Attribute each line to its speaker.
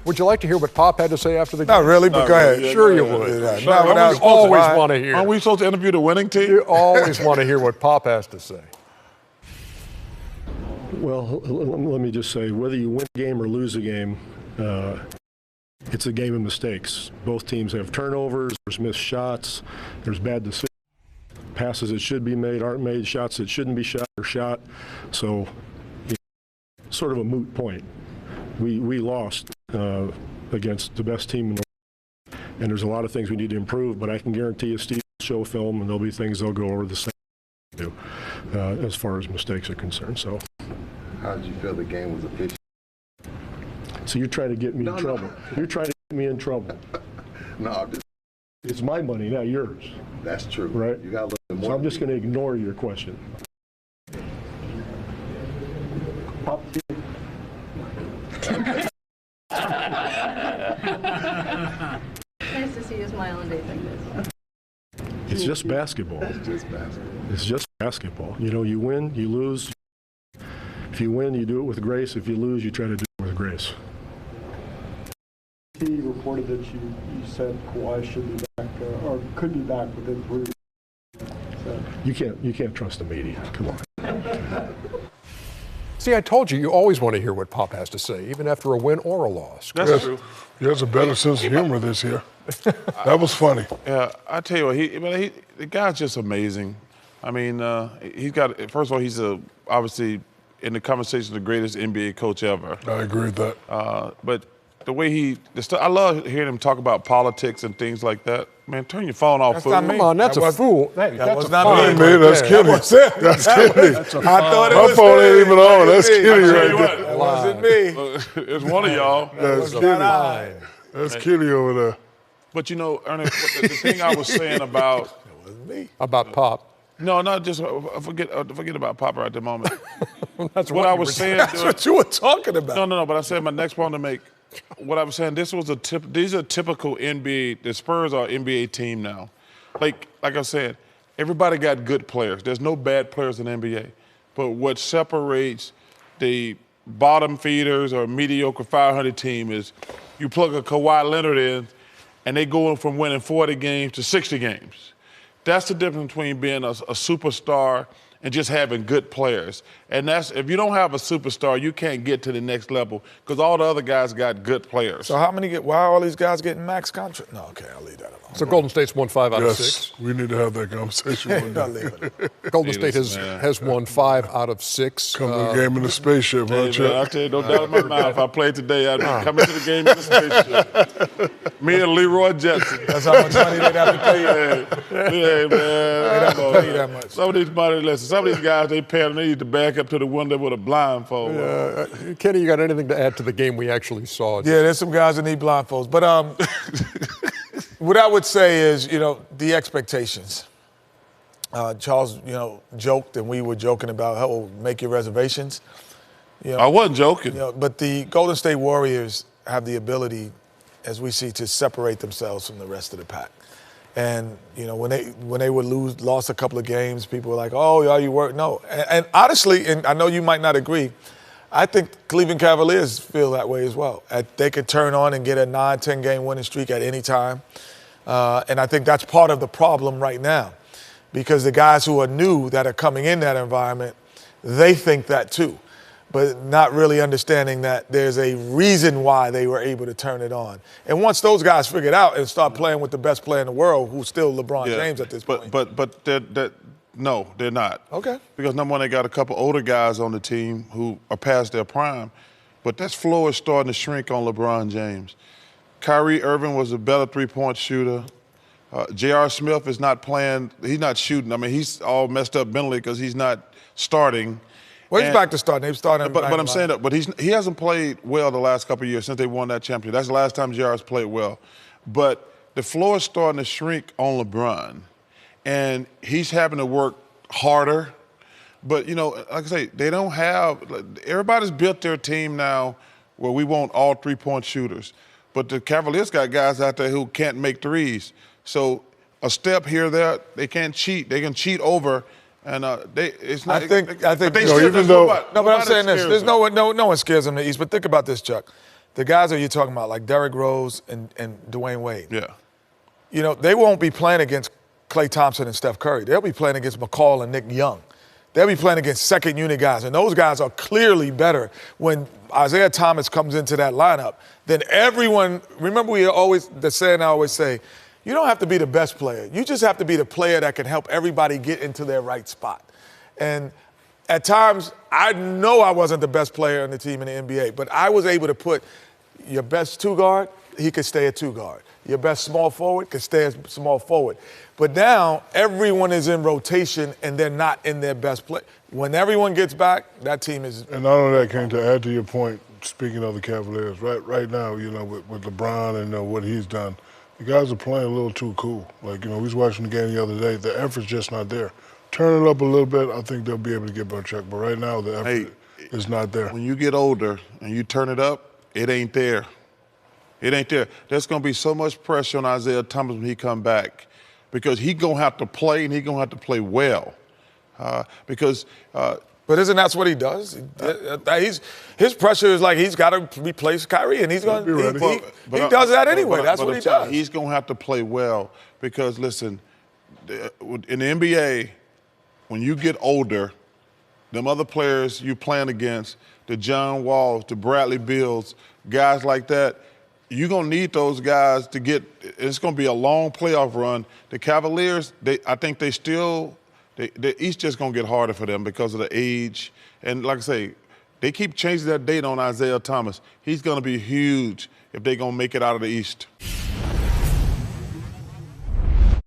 Speaker 1: Would you like to hear what Pop had to say after the game?
Speaker 2: Not really, but go ahead.
Speaker 1: Sure you would.
Speaker 3: You
Speaker 1: always want to hear.
Speaker 3: Aren't we supposed to interview the winning team?
Speaker 1: You always want to hear what Pop has to say.
Speaker 4: Well, let me just say, whether you win a game or lose a game, it's a game of mistakes. Both teams have turnovers, there's missed shots, there's bad decisions, passes that should be made aren't made, shots that shouldn't be shot are shot. So, sort of a moot point. We lost against the best team in the world, and there's a lot of things we need to improve, but I can guarantee you Steve will show film and there'll be things they'll go over the same do as far as mistakes are concerned. So,
Speaker 5: how did you feel the game was efficient?
Speaker 4: So you're trying to get me in trouble. You're trying to get me in trouble.
Speaker 5: No, I'm just.
Speaker 4: It's my money, not yours.
Speaker 5: That's true.
Speaker 4: Right?
Speaker 5: You got a little bit more.
Speaker 4: So I'm just going to ignore your question. Pop.
Speaker 6: Nice to see you smile on days like this.
Speaker 4: It's just basketball.
Speaker 5: It's just basketball.
Speaker 4: It's just basketball. You know, you win, you lose. If you win, you do it with grace. If you lose, you try to do it with grace.
Speaker 7: He reported that you said Kawhi should be back or could be back within 3 weeks. So.
Speaker 4: You can't trust the media. Come on.
Speaker 1: See, I told you, you always want to hear what Pop has to say, even after a win or a loss.
Speaker 3: That's true.
Speaker 8: He has a better sense of humor this year. That was funny.
Speaker 3: Yeah, I tell you what, the guy's just amazing. I mean, he's got. First of all, he's obviously in the conversation the greatest NBA coach ever.
Speaker 8: I agree with that.
Speaker 3: But the way I love hearing him talk about politics and things like that. Man, turn your phone off, fool.
Speaker 1: Come on, that's a fool.
Speaker 2: That was not me.
Speaker 8: Man, that's Kenny. That's Kenny.
Speaker 2: I thought it was
Speaker 8: my phone
Speaker 2: me.
Speaker 8: ain't even on. That's Kenny right
Speaker 3: what,
Speaker 8: there.
Speaker 2: That wasn't me.
Speaker 3: It's one of y'all.
Speaker 8: That's Kenny. That's Kenny over there.
Speaker 3: But you know, Ernest, the thing I was saying about
Speaker 1: About Pop.
Speaker 3: no, not just forget about Pop right at the moment.
Speaker 1: That's
Speaker 3: What I was saying.
Speaker 2: That's what you were talking about.
Speaker 3: No. But I said my next point to make. What I was saying, these are typical NBA. The Spurs are an NBA team now. Like I said, everybody got good players. There's no bad players in the NBA. But what separates the bottom feeders or mediocre 500 team is you plug a Kawhi Leonard in, and they go from winning 40 games to 60 games. That's the difference between being a superstar and just having good players. And that's, if you don't have a superstar, you can't get to the next level because all the other guys got good players.
Speaker 2: So why are all these guys getting max contract? No, okay, I'll leave that alone.
Speaker 1: So Golden State's won 5 out of 6.
Speaker 8: Yes, we need to have that conversation one day.
Speaker 2: I'll leave it.
Speaker 1: Golden State has won 5 out of 6.
Speaker 8: Come to the game in the spaceship,
Speaker 3: Hey,
Speaker 8: huh,
Speaker 3: man, I tell you, no doubt in my mind, if I played today, I'd be coming to the game in the spaceship. Me and Leroy Jetson.
Speaker 2: That's how much money they'd have to pay you.
Speaker 3: Yeah, man.
Speaker 2: They'd have to pay you that much.
Speaker 3: Some of these guys, they pay them, they need to back up to the window with a blindfold.
Speaker 1: Kenny, you got anything to add to the game we actually saw?
Speaker 2: Yeah, there's some guys that need blindfolds. But what I would say is, the expectations. Charles, joked, and we were joking about, make your reservations.
Speaker 3: I wasn't joking.
Speaker 2: But the Golden State Warriors have the ability, as we see, to separate themselves from the rest of the pack. And when they lost a couple of games, people were like, "Oh, yeah, you work." No, and honestly, and I know you might not agree, I think Cleveland Cavaliers feel that way as well. They could turn on and get a 9-10 game winning streak at any time, and I think that's part of the problem right now, because the guys who are new that are coming in that environment, they think that too, but not really understanding that there's a reason why they were able to turn it on. And once those guys figure it out and start playing with the best player in the world, who's still LeBron James at this point.
Speaker 3: But no, they're not.
Speaker 2: Okay.
Speaker 3: Because number one, they got a couple older guys on the team who are past their prime, but that floor is starting to shrink on LeBron James. Kyrie Irving was a better three-point shooter. J.R. Smith is not playing. He's not shooting. I mean, he's all messed up mentally because he's not starting.
Speaker 2: Well, he's back to starting. They've started.
Speaker 3: But I'm saying that. But he hasn't played well the last couple of years since they won that championship. That's the last time J.R.'s played well. But the floor is starting to shrink on LeBron, and he's having to work harder. But like I say, they don't have. Everybody's built their team now where we want all three-point shooters. But the Cavaliers got guys out there who can't make threes. So a step here, there, they can't cheat. They can cheat over. And it's not. I think.
Speaker 2: But I'm saying this. There's no one scares them in the East. But think about this, Chuck. the guys that you're talking about, like Derrick Rose and Dwayne Wade,
Speaker 3: Yeah.
Speaker 2: you know, they won't be playing against Klay Thompson and Steph Curry. They'll be playing against McCall and Nick Young. They'll be playing against second unit guys, and those guys are clearly better when Isaiah Thomas comes into that lineup than everyone. Remember, the saying I always say, you don't have to be the best player. You just have to be the player that can help everybody get into their right spot. And at times, I know I wasn't the best player on the team in the NBA, but I was able to put your best two guard, he could stay at two guard. Your best small forward could stay as small forward. But now everyone is in rotation and they're not in their best play. When everyone gets back, that team is.
Speaker 8: And not only that, King, to add to your point, speaking of the Cavaliers, right now, you know, with LeBron and what he's done, the guys are playing a little too cool. Like, you know, we was watching the game the other day. The effort's just not there. Turn it up a little bit, I think they'll be able to get by check. But right now, the effort is not there.
Speaker 3: When you get older and you turn it up, it ain't there. It ain't there. There's going to be so much pressure on Isaiah Thomas when he come back because he going to have to play and he going to have to play well.
Speaker 2: But isn't that what he does? His pressure is like he's got to replace Kyrie, and he's going to be ready. He does that anyway. That's what he does.
Speaker 3: He's going to have to play well because, listen, in the NBA, when you get older, them other players you playing against, the John Walls, the Bradley Beals, guys like that, you're going to need those guys to get – it's going to be a long playoff run. The Cavaliers, I think they still – the East just going to get harder for them because of the age. And like I say, they keep changing that date on Isaiah Thomas. He's going to be huge if they're going to make it out of the East.